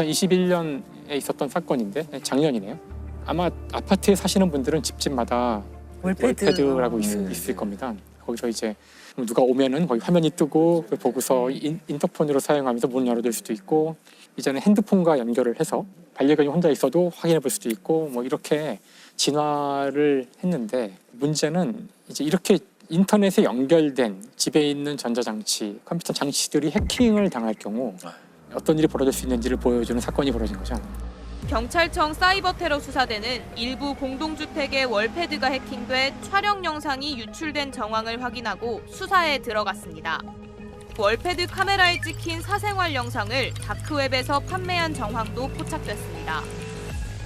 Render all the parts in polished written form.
2021년에 있었던 사건인데 작년이네요. 아마 아파트에 사시는 분들은 집집마다 월패드라고 있을 겁니다. 거기서 이제 누가 오면은 거기 화면이 뜨고 그걸 보고서 인터폰으로 사용하면서 문 열어둘 수도 있고, 이제는 핸드폰과 연결을 해서 반려견이 혼자 있어도 확인해 볼 수도 있고, 뭐 이렇게 진화를 했는데, 문제는 이제 이렇게 인터넷에 연결된 집에 있는 전자장치, 컴퓨터 장치들이 해킹을 당할 경우 어떤 일이 벌어질 수 있는지를 보여주는 사건이 벌어진 거죠. 경찰청 사이버 테러 수사대는 일부 공동주택의 월패드가 해킹돼 촬영 영상이 유출된 정황을 확인하고 수사에 들어갔습니다. 월패드 카메라에 찍힌 사생활 영상을 다크웹에서 판매한 정황도 포착됐습니다.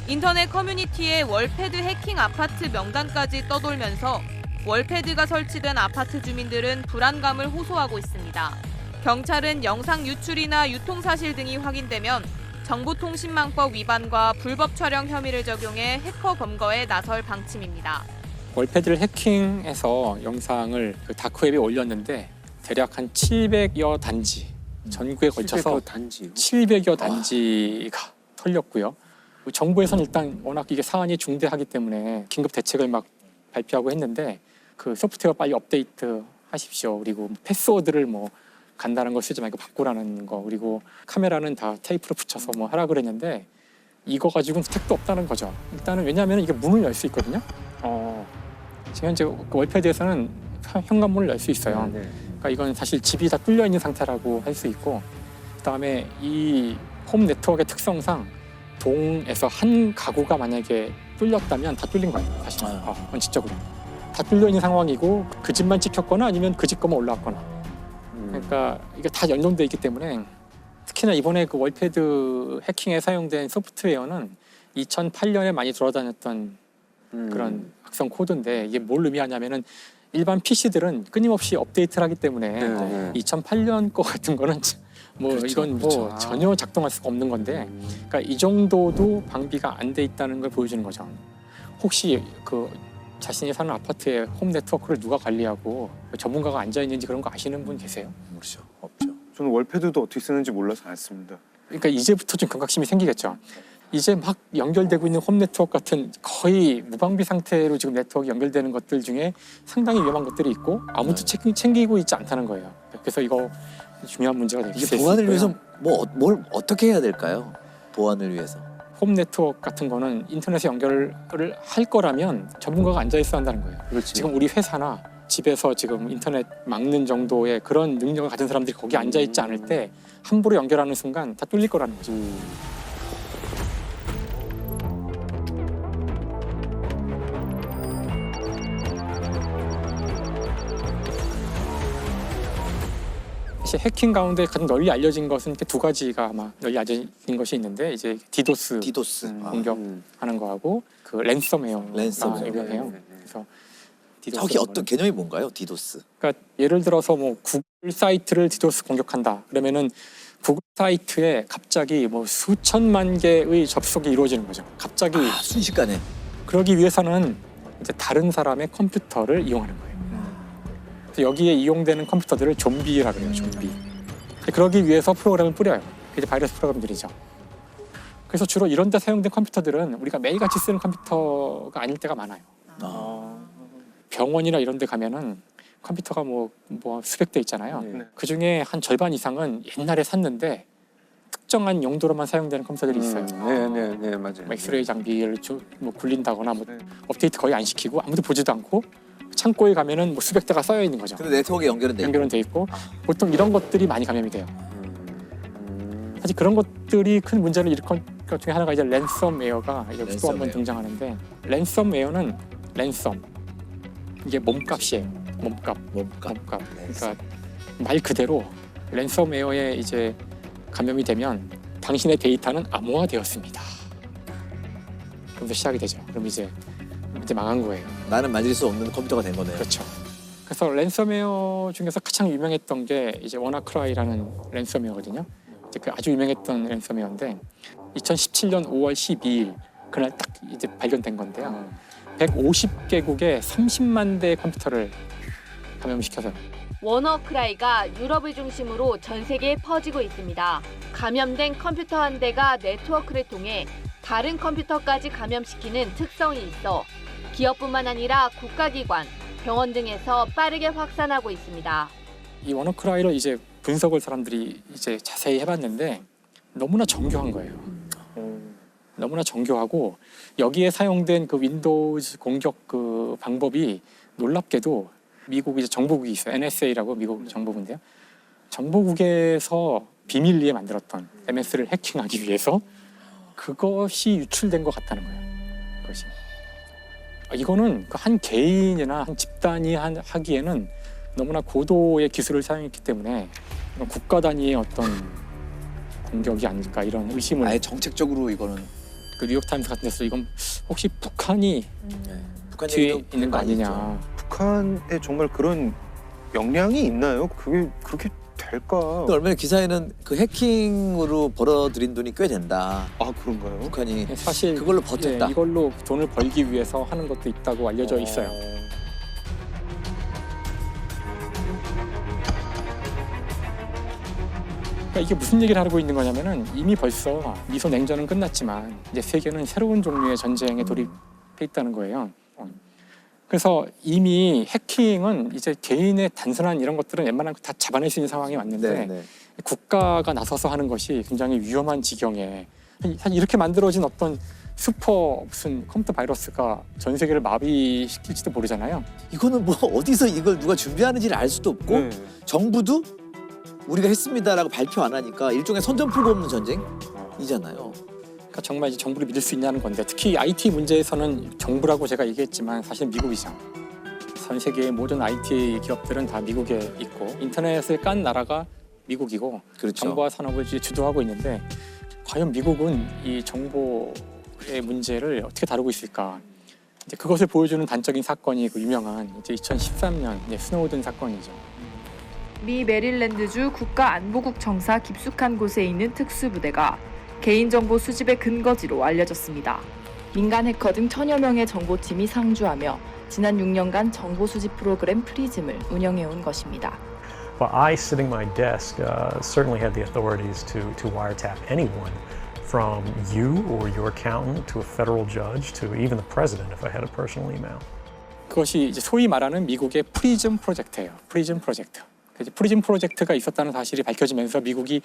인터넷 커뮤니티에 월패드 해킹 아파트 명단까지 떠돌면서 월패드가 설치된 아파트 주민들은 불안감을 호소하고 있습니다. 경찰은 영상 유출이나 유통 사실 등이 확인되면 정보통신망법 위반과 불법 촬영 혐의를 적용해 해커 검거에 나설 방침입니다. 월패드를 해킹해서 영상을 그 다크웹에 올렸는데 대략 한 700여 단지, 전국에 걸쳐서 700여 단지가 털렸고요. 정부에서는 일단 워낙 이게 사안이 중대하기 때문에 긴급 대책을 막 발표하고 했는데, 그 소프트웨어 빨리 업데이트 하십시오. 그리고 패스워드를 뭐 간단한 걸 쓰지 말고 바꾸라는 거, 그리고 카메라는 다 테이프로 붙여서 뭐 하라 그랬는데, 이거 가지고는 택도 없다는 거죠. 일단은 왜냐하면 이게 문을 열 수 있거든요. 지금 현재 월패드에서는 현관문을 열 수 있어요. 그러니까 이건 사실 집이 다 뚫려 있는 상태라고 할 수 있고, 그다음에 이 홈 네트워크의 특성상 동에서 한 가구가 만약에 뚫렸다면 다 뚫린 거예요. 사실 원칙적으로 다 뚫려 있는 상황이고, 그 집만 찍혔거나 아니면 그 집 거만 올라왔거나. 그러니까 이게 다 연동돼 있기 때문에, 특히나 이번에 그 월패드 해킹에 사용된 소프트웨어는 2008년에 많이 돌아다녔던 그런 악성 코드인데, 이게 뭘 의미하냐면은 일반 PC들은 끊임없이 업데이트를 하기 때문에 2008년 거 같은 거는 뭐 그렇죠, 이건 뭐 그렇죠. 전혀 작동할 수가 없는 건데, 그러니까 이 정도도 방비가 안 돼 있다는 걸 보여주는 거죠. 혹시 그 자신이 사는 아파트의 홈 네트워크를 누가 관리하고 전문가가 앉아 있는지 그런 거 아시는 분 계세요? 모르죠. 없죠. 저는 월패드도 어떻게 쓰는지 몰라서 안 씁니다. 그러니까 이제부터 좀 경각심이 생기겠죠. 이제 막 연결되고 있는 홈 네트워크 같은 거의 무방비 상태로 지금 네트워크 연결되는 것들 중에 상당히 위험한 것들이 있고 아무도 챙기고 있지 않다는 거예요. 그래서 이거 중요한 문제가 될 수 있어요. 보안을 위해서 뭘 어떻게 해야 될까요? 보안을 위해서. 홈 네트워크 같은 거는 인터넷에 연결을 할 거라면 전문가가 앉아 있어야 한다는 거예요. 그렇지. 지금 우리 회사나 집에서 지금 인터넷 막는 정도의 그런 능력을 가진 사람들이 거기 앉아 있지 않을 때 함부로 연결하는 순간 다 뚫릴 거라는 거죠. 사실 해킹 가운데 가장 널리 알려진 것은 이렇게 두 가지가 아마 널리 알려진 것이 있는데, 이제 디도스 공격하는 거하고 그 랜섬웨어예요. 그래서 저기 어떤 개념이 뭔가요? 디도스. 그러니까 예를 들어서 뭐 구글 사이트를 디도스 공격한다. 그러면은 구글 사이트에 갑자기 뭐 수천만 개의 접속이 이루어지는 거죠. 갑자기 순식간에. 그러기 위해서는 이제 다른 사람의 컴퓨터를 이용하는 거예요. 그래서 여기에 이용되는 컴퓨터들을 좀비라고 해요. 좀비. 그러기 위해서 프로그램을 뿌려요. 이제 바이러스 프로그램들이죠. 그래서 주로 이런 데 사용된 컴퓨터들은 우리가 매일같이 쓰는 컴퓨터가 아닐 때가 많아요. 병원이나 이런 데 가면은 컴퓨터가 뭐 수백 대 있잖아요. 그 중에 한 절반 이상은 옛날에 샀는데 특정한 용도로만 사용되는 컴퓨터들이 있어요. 네, 맞아요. 엑스레이 장비를 뭐 굴린다거나 뭐 업데이트 거의 안 시키고 아무도 보지도 않고 창고에 가면은 뭐 수백 대가 쌓여 있는 거죠. 근데 네트워크에 연결은 돼 있고 보통 이런 것들이 많이 감염이 돼요. 사실 그런 것들이 큰 문제를 일으킨 것 중에 하나가 이제 랜섬웨어가 여기 또 한번 등장하는데, 랜섬웨어는 랜섬, 이게 몸값이에요. 몸값. 그러니까 말 그대로 랜섬웨어에 이제 감염이 되면 당신의 데이터는 암호화되었습니다. 그러면서 시작이 되죠. 그럼 이제 망한 거예요. 나는 만질 수 없는 컴퓨터가 된 거네요. 그렇죠. 그래서 랜섬웨어 중에서 가장 유명했던 게 이제 워나크라이라는 랜섬웨어거든요. 이제 그 아주 유명했던 랜섬웨어인데 2017년 5월 12일 그날 딱 이제 발견된 건데요. 150개국에 30만 대의 컴퓨터를 감염시켜서 워너크라이가 유럽을 중심으로 전 세계에 퍼지고 있습니다. 감염된 컴퓨터 한 대가 네트워크를 통해 다른 컴퓨터까지 감염시키는 특성이 있어 기업뿐만 아니라 국가기관, 병원 등에서 빠르게 확산하고 있습니다. 이 워너크라이를 이제 분석을 사람들이 이제 자세히 해봤는데 너무나 정교한 거예요. 너무나 정교하고 여기에 사용된 그 윈도우즈 공격 그 방법이 놀랍게도 미국 이제 정보국이 있어요. NSA라고 미국 정보국인데요. 정보국에서 비밀리에 만들었던 MS를 해킹하기 위해서 그것이 유출된 것 같다는 거예요. 그것이. 이거는 한 개인이나 한 집단이 하기에는 너무나 고도의 기술을 사용했기 때문에 국가 단위의 어떤 공격이 아닐까 이런 의심을. 아예 정책적으로 이거는 그 뉴욕타임스 같은 데서 이건 혹시 북한이 북한 뒤에 얘기도 있는 거 많이 아니냐. 북한에 정말 그런 역량이 있나요? 그게 그렇게 될까? 근데 얼마 전에 기사에는 그 해킹으로 벌어들인 돈이 꽤 된다. 아 그런가요? 북한이 사실 그걸로 버텼다. 이걸로 돈을 벌기 위해서 하는 것도 있다고 알려져 있어요. 그러니까 이게 무슨 얘기를 하고 있는 거냐면은 이미 벌써 미소 냉전은 끝났지만 이제 세계는 새로운 종류의 전쟁에 돌입해 있다는 거예요. 그래서 이미 해킹은 이제 개인의 단순한 이런 것들은 웬만한 거 다 잡아낼 수 있는 상황이 왔는데 네. 국가가 나서서 하는 것이 굉장히 위험한 지경에 사실 이렇게 만들어진 어떤 슈퍼 무슨 컴퓨터 바이러스가 전 세계를 마비시킬지도 모르잖아요. 이거는 뭐 어디서 이걸 누가 준비하는지를 알 수도 없고 네. 정부도 우리가 했습니다라고 발표 안 하니까 일종의 선전포고 없는 전쟁이잖아요. 그러니까 정말 이제 정부를 믿을 수 있냐는 건데 특히 IT 문제에서는 정부라고 제가 얘기했지만 사실 미국이죠. 전 세계의 모든 IT 기업들은 다 미국에 있고 인터넷을 깐 나라가 미국이고 그렇죠. 정보화 산업을 이제 주도하고 있는데 과연 미국은 이 정보의 문제를 어떻게 다루고 있을까? 이제 그것을 보여주는 단적인 사건이 그 유명한 이제 2013년 이제 스노우든 사건이죠. 미 메릴랜드주 국가안보국 정사 깊숙한 곳에 있는 특수부대가 개인정보 수집의 근거지로 알려졌습니다. 민간 해커 등 1000여 명의 정보팀이 상주하며 지난 6년간 정보 수집 프로그램 프리즘을 운영해온 것입니다. Well, I, sitting my desk, certainly had the authorities to wiretap anyone, from you or your accountant to a federal judge to even the president if I had a personal email. 그것이 이제 소위 말하는 미국의 프리즘 프로젝트예요. 프리즘 프로젝트. 프리즘 프로젝트가 있었다는 사실이 밝혀지면서 미국이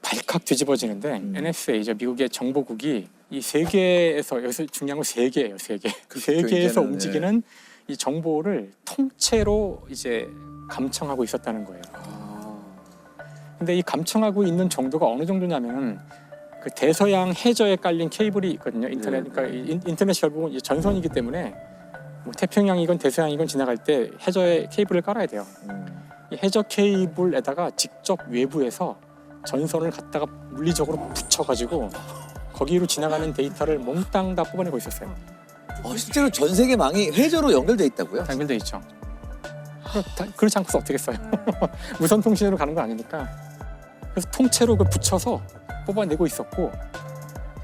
발칵 뒤집어지는데 NSA죠. 미국의 정보국이 이 세계에서 여기서 중요한 건 세계예요. 세계. 그 세계에서 움직이는 이 정보를 통째로 이제 감청하고 있었다는 거예요. 근데 이 감청하고 있는 정도가 어느 정도냐면은 그 대서양 해저에 깔린 케이블이 있거든요. 인터넷. 그러니까 인터넷이 결국은 이제 전선이기 때문에 뭐 태평양이건 대서양이건 지나갈 때 해저에 케이블을 깔아야 돼요. 이 해저 케이블에다가 직접 외부에서 전선을 갖다가 물리적으로 붙여가지고 거기로 지나가는 데이터를 몽땅 다 뽑아내고 있었어요. 실제로 전 세계 망이 해저로 연결돼 있다고요? 연결돼 있죠. 그렇지 않고서 어떻게 써요? 무선 통신으로 가는 거 아니니까. 그래서 통째로 그 붙여서 뽑아내고 있었고,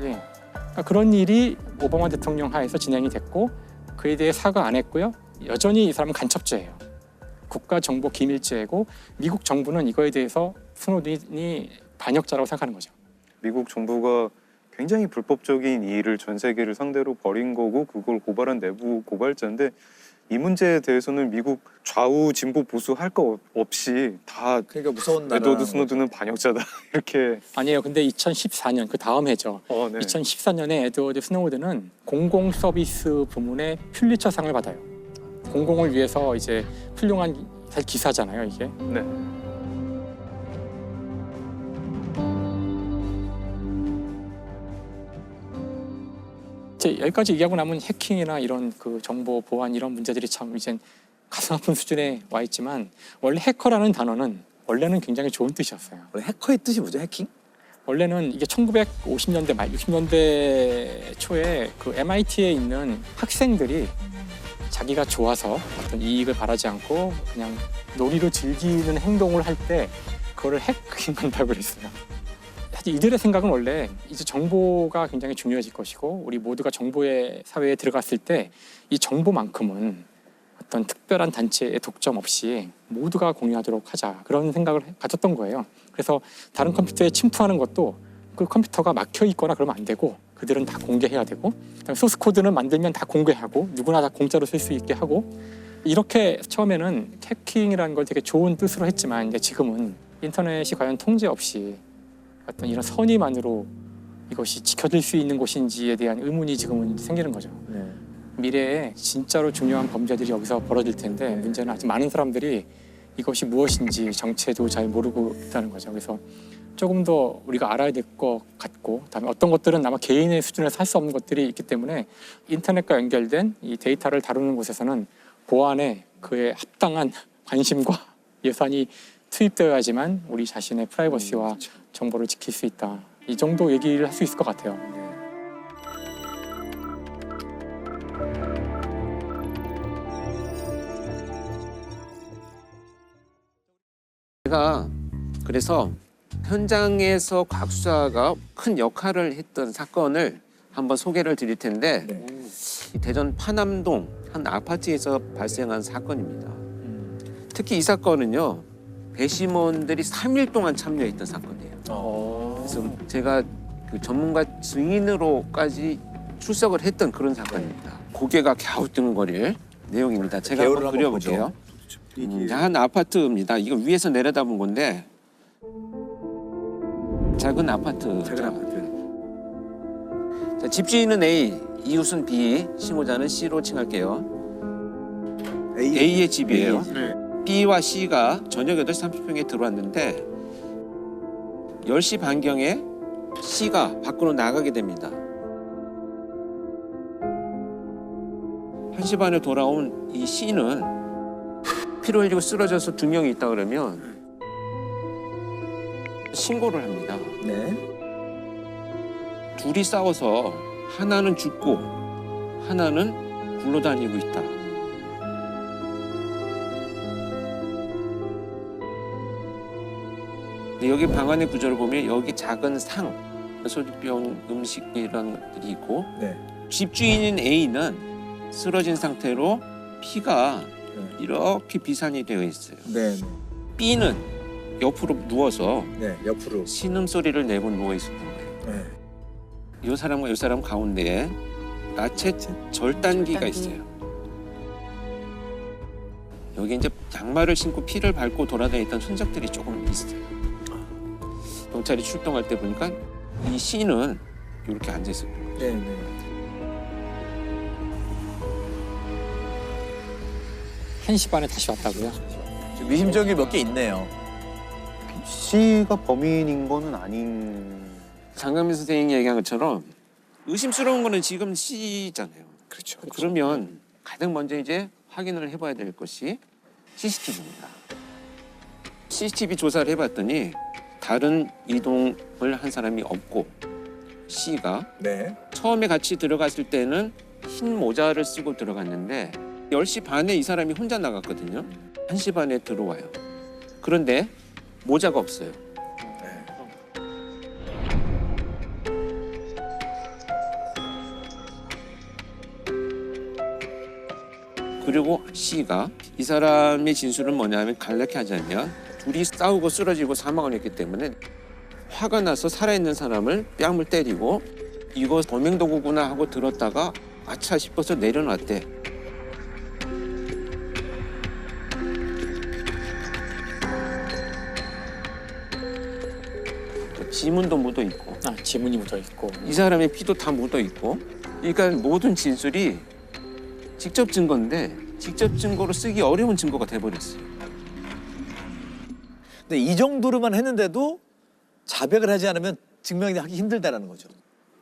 예. 그러니까 그런 일이 오바마 대통령 하에서 진행이 됐고 그에 대해 사과 안 했고요. 여전히 이 사람은 간첩죄예요. 국가정보기밀죄고 미국 정부는 이거에 대해서 스노든이 반역자라고 생각하는 거죠. 미국 정부가 굉장히 불법적인 이 일을 전 세계를 상대로 벌인 거고 그걸 고발한 내부 고발자인데 이 문제에 대해서는 미국 좌우 진보 보수 할 거 없이 다 그러니까 무서운 나라. 에드워드 스노든은 반역자다 이렇게. 아니에요. 근데 2014년 그 다음 해죠. 네. 2014년에 에드워드 스노든은 공공 서비스 부문의 퓰리처상을 받아요. 공공을 위해서 이제 훌륭한 기사잖아요, 이게. 네. 여기까지 얘기하고 나면 해킹이나 이런 그 정보 보안 이런 문제들이 참 이제 가슴 아픈 수준에 와 있지만 원래 해커라는 단어는 원래는 굉장히 좋은 뜻이었어요. 원래 해커의 뜻이 뭐죠? 해킹? 원래는 이게 1950년대 말 60년대 초에 그 MIT에 있는 학생들이 자기가 좋아서 어떤 이익을 바라지 않고 그냥 놀이로 즐기는 행동을 할 때 그거를 해킹한다고 그랬어요. 사실 이들의 생각은 원래 이제 정보가 굉장히 중요해질 것이고 우리 모두가 정보의 사회에 들어갔을 때 이 정보만큼은 어떤 특별한 단체의 독점 없이 모두가 공유하도록 하자 그런 생각을 가졌던 거예요. 그래서 다른 컴퓨터에 침투하는 것도 그 컴퓨터가 막혀 있거나 그러면 안 되고 그들은 다 공개해야 되고 그다음에 소스 코드는 만들면 다 공개하고 누구나 다 공짜로 쓸 수 있게 하고 이렇게 처음에는 해킹이라는 걸 되게 좋은 뜻으로 했지만 이제 지금은 인터넷이 과연 통제 없이 어떤 이런 선의만으로 이것이 지켜질 수 있는 곳인지에 대한 의문이 지금은 생기는 거죠. 네. 미래에 진짜로 중요한 범죄들이 여기서 벌어질 텐데 문제는 아직 많은 사람들이 이것이 무엇인지 정체도 잘 모르고 있다는 거죠. 그래서 조금 더 우리가 알아야 될 것 같고 그다음에 어떤 것들은 아마 개인의 수준에서 할 수 없는 것들이 있기 때문에 인터넷과 연결된 이 데이터를 다루는 곳에서는 보안에 그에 합당한 관심과 예산이 투입되어야지만 우리 자신의 프라이버시와 정보를 지킬 수 있다. 이 정도 얘기를 할 수 있을 것 같아요. 제가 그래서 현장에서 과학 수사가 큰 역할을 했던 사건을 한번 소개를 드릴 텐데 이 대전 파남동 한 아파트에서 발생한 사건입니다. 특히 이 사건은요 배심원들이 3일 동안 참여했던 사건이에요. 그래서 제가 그 전문가 증인으로까지 출석을 했던 그런 사건입니다. 고개가 갸우뚱거릴 내용입니다. 제가 한번 그려볼게요. 한 아파트입니다. 이거 위에서 내려다본 건데 작은 아파트. 자, 집주인은 A, 이웃은 B, 신고자는 C로 칭할게요. A의 집이에요. B와 C가 저녁 8시 30분에 들어왔는데 10시 반경에 C가 밖으로 나가게 됩니다. 1시 반에 돌아온 이 C는 피를 흘리고 쓰러져서 2명이 있다 그러면 신고를 합니다. 네. 둘이 싸워서 하나는 죽고 하나는 굴러다니고 있다. 근데 여기 방안의 구조를 보면 여기 작은 상, 소주병, 음식 이런 것들이 있고 네. 집주인인 A는 쓰러진 상태로 피가 이렇게 비산이 되어 있어요. 네. B는 옆으로 누워서 네. 옆으로. 신음 소리를 내고 누워 있었던 거예요. 네. 이 사람과 이 사람 가운데에 나체 절단기가 있어요. 여기 이제 양말을 신고 피를 밟고 돌아다녔던 흔적들이 조금 있어요. 경찰이 출동할 때 보니까 이 C는 이렇게 앉아 있었던 거예요. 네. 네. 1시 반에 다시 왔다고요? 좀 의심적이 몇 개 있네요. C가 범인인 거는 아닌. 장강민 선생님이 얘기한 것처럼 의심스러운 거는 지금 C잖아요. 그렇죠. 그러면 가장 먼저 이제 확인을 해봐야 될 것이 CCTV입니다. CCTV 조사를 해봤더니 다른 이동을 한 사람이 없고 C가 네. 처음에 같이 들어갔을 때는 흰 모자를 쓰고 들어갔는데 10시 반에 이 사람이 혼자 나갔거든요. 1시 반에 들어와요. 그런데 모자가 없어요. 그리고 C가 이 사람의 진술은 뭐냐면 간략히 하자면 둘이 싸우고 쓰러지고 사망을 했기 때문에 화가 나서 살아있는 사람을 뺨을 때리고 이거 범행도구구나 하고 들었다가 아차 싶어서 내려놨대. 지문도 묻어 있고 지문이 묻어 있고. 이 사람의 피도 다 묻어 있고 그러니까 모든 진술이 직접 증거인데 직접 증거로 쓰기 어려운 증거가 돼버렸어요. 근데 이 정도로만 했는데도 자백을 하지 않으면 증명하기 힘들다라는 거죠.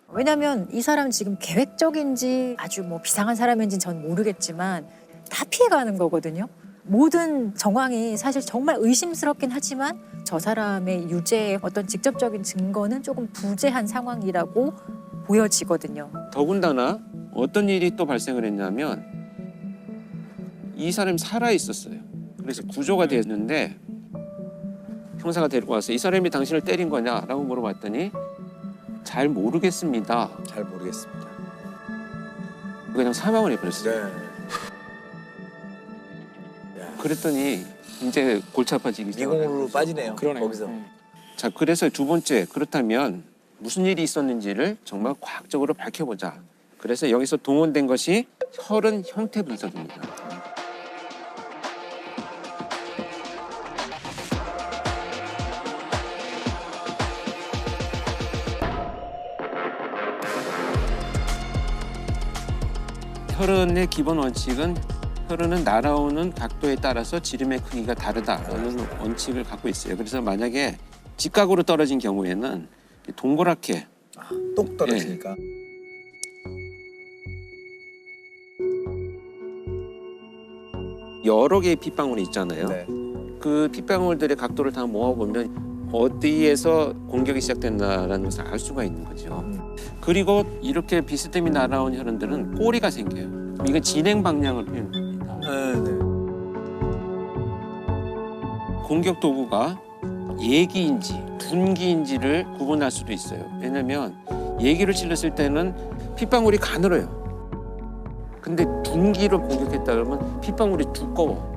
왜냐면 이 사람 지금 계획적인지 아주 뭐 비상한 사람인지 전 모르겠지만 다 피해가는 거거든요. 모든 정황이 사실 정말 의심스럽긴 하지만 저 사람의 유죄의 어떤 직접적인 증거는 조금 부재한 상황이라고 보여지거든요. 더군다나 어떤 일이 또 발생을 했냐면 이 사람이 살아 있었어요. 그래서 구조가 됐는데 형사가 데리고 와서 이 사람이 당신을 때린 거냐라고 물어봤더니 잘 모르겠습니다. 잘 모르겠습니다. 그냥 사망을 해버렸어요. 네. 그랬더니 이제 골치 아파지기 시작해요. 미궁으로 빠지네요. 그러네요. 거기서. 자, 그래서 두 번째, 그렇다면 무슨 일이 있었는지를 정말 과학적으로 밝혀보자. 그래서 여기서 동원된 것이 혈흔 형태 분석입니다. 혈흔의 기본 원칙은 혈흔은 날아오는 각도에 따라서 지름의 크기가 다르다라는 원칙을 갖고 있어요. 그래서 만약에 직각으로 떨어진 경우에는 동그랗게 똑 떨어지니까. 여러 개의 핏방울이 있잖아요. 네. 그 핏방울들의 각도를 다 모아보면 어디에서 공격이 시작됐나라는 것을 알 수가 있는 거죠. 그리고 이렇게 비스듬히 날아온 혈흔들은 꼬리가 생겨요. 이건 진행 방향을 표현합니다. 네. 공격 도구가 예기인지 둔기인지를 구분할 수도 있어요. 왜냐하면 예기를 찔렀을 때는 핏방울이 가늘어요. 근데 둔기로 공격했다 그러면 핏방울이 두꺼워.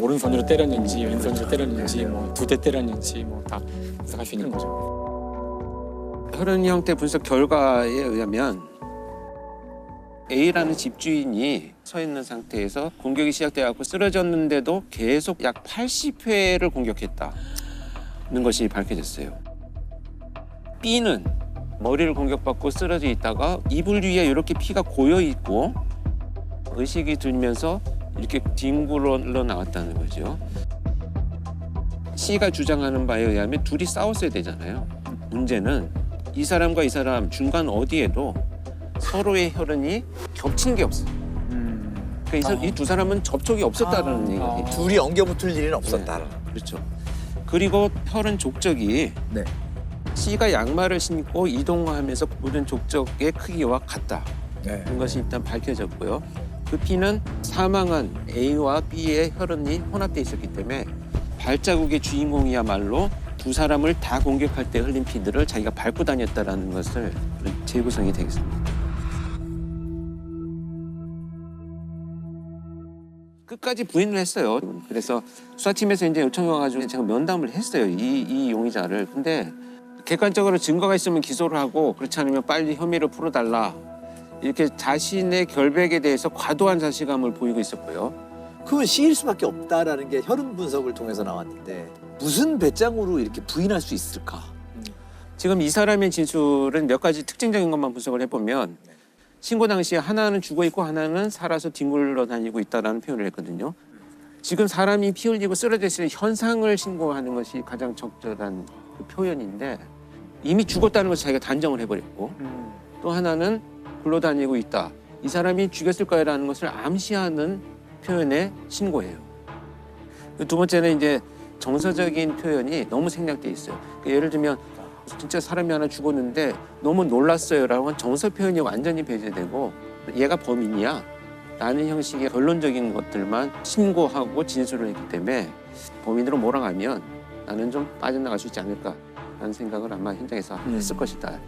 오른손으로 때렸는지 왼손으로 때렸는지 뭐 두 대 때렸는지 뭐 다 분석할 수 있는 거죠. 혈흔 형태 분석 결과에 의하면 A라는 집주인이 서 있는 상태에서 공격이 시작돼갖고 쓰러졌는데도 계속 약 80회를 공격했다는 것이 밝혀졌어요. B는 머리를 공격받고 쓰러져 있다가 이불 위에 이렇게 피가 고여 있고 의식이 들면서 이렇게 뒹굴러 나왔다는 거죠. C가 주장하는 바에 의하면 둘이 싸웠어야 되잖아요. 문제는 이 사람과 이 사람 중간 어디에도 서로의 혈흔이 겹친 게 없어요. 그래서 이 두 사람은 접촉이 없었다는 얘기예요. 둘이 엉겨붙을 일은 없었다. 그렇죠. 그리고 혈흔 족적이 네. C가 양말을 신고 이동하면서 묻은 족적의 크기와 같다. 네. 는 것이 일단 밝혀졌고요. 그 피는 사망한 A와 B의 혈흔이 혼합돼 있었기 때문에 발자국의 주인공이야말로 두 사람을 다 공격할 때 흘린 피들을 자기가 밟고 다녔다라는 것을 재구성이 되겠습니다. 끝까지 부인을 했어요. 그래서 수사팀에서 이제 요청이 와가지고 제가 면담을 했어요. 이 용의자를. 근데 객관적으로 증거가 있으면 기소를 하고 그렇지 않으면 빨리 혐의를 풀어달라. 이렇게 자신의 결백에 대해서 과도한 자신감을 보이고 있었고요. 그건 C일 수밖에 없다라는 게 혈흔 분석을 통해서 나왔는데 무슨 배짱으로 이렇게 부인할 수 있을까? 지금 이 사람의 진술은 몇 가지 특징적인 것만 분석을 해보면 신고 당시에 하나는 죽어있고 하나는 살아서 뒹굴러 다니고 있다는 표현을 했거든요. 지금 사람이 피 흘리고 쓰러졌을 현상을 신고하는 것이 가장 적절한 그 표현인데 이미 죽었다는 것을 자기가 단정을 해버렸고 또 하나는 굴러다니고 있다. 이 사람이 죽였을 거라는 것을 암시하는 표현의 신고예요. 두 번째는 이제 정서적인 표현이 너무 생략돼 있어요. 예를 들면 진짜 사람이 하나 죽었는데 너무 놀랐어요라고 한 정서 표현이 완전히 배제되고 얘가 범인이야 라는 형식의 결론적인 것들만 신고하고 진술을 했기 때문에 범인으로 몰아가면 나는 좀 빠져나갈 수 있지 않을까라는 생각을 아마 현장에서 했을 것이다.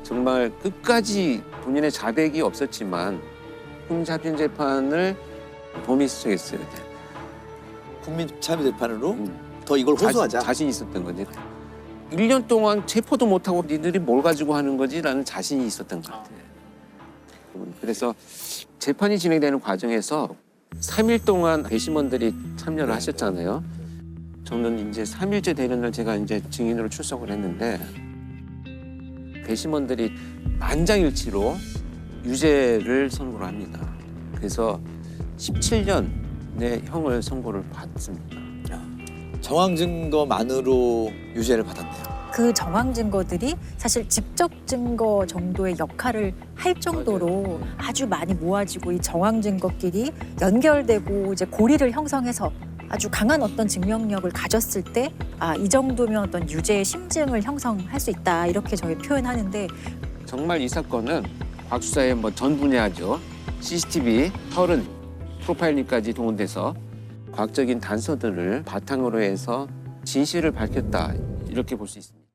정말 끝까지 본인의 자백이 없었지만 흠잡힌 재판을 범위 수색했어요. 국민참여재판으로 더 이걸 호소하자. 자신 있었던 거지. 1년 동안 체포도 못하고 니들이 뭘 가지고 하는 거지라는 자신이 있었던 것 같아요. 그래서 재판이 진행되는 과정에서 3일 동안 배심원들이 참여를 하셨잖아요. 저는 이제 3일째 되는 날 제가 이제 증인으로 출석을 했는데 배심원들이 만장일치로 유죄를 선고를 합니다. 그래서 17년의 형을 선고를 받습니다. 정황 증거만으로 유죄를 받았네요. 그 정황 증거들이 사실 직접 증거 정도의 역할을 할 정도로 아주 많이 모아지고 이 정황 증거끼리 연결되고 이제 고리를 형성해서 아주 강한 어떤 증명력을 가졌을 때 이 정도면 어떤 유죄의 심증을 형성할 수 있다 이렇게 저희 표현하는데 정말 이 사건은 곽 수사의 뭐 전 분야죠. CCTV, 혈흔, 프로파일링까지 동원돼서 과학적인 단서들을 바탕으로 해서 진실을 밝혔다 이렇게 볼 수 있습니다.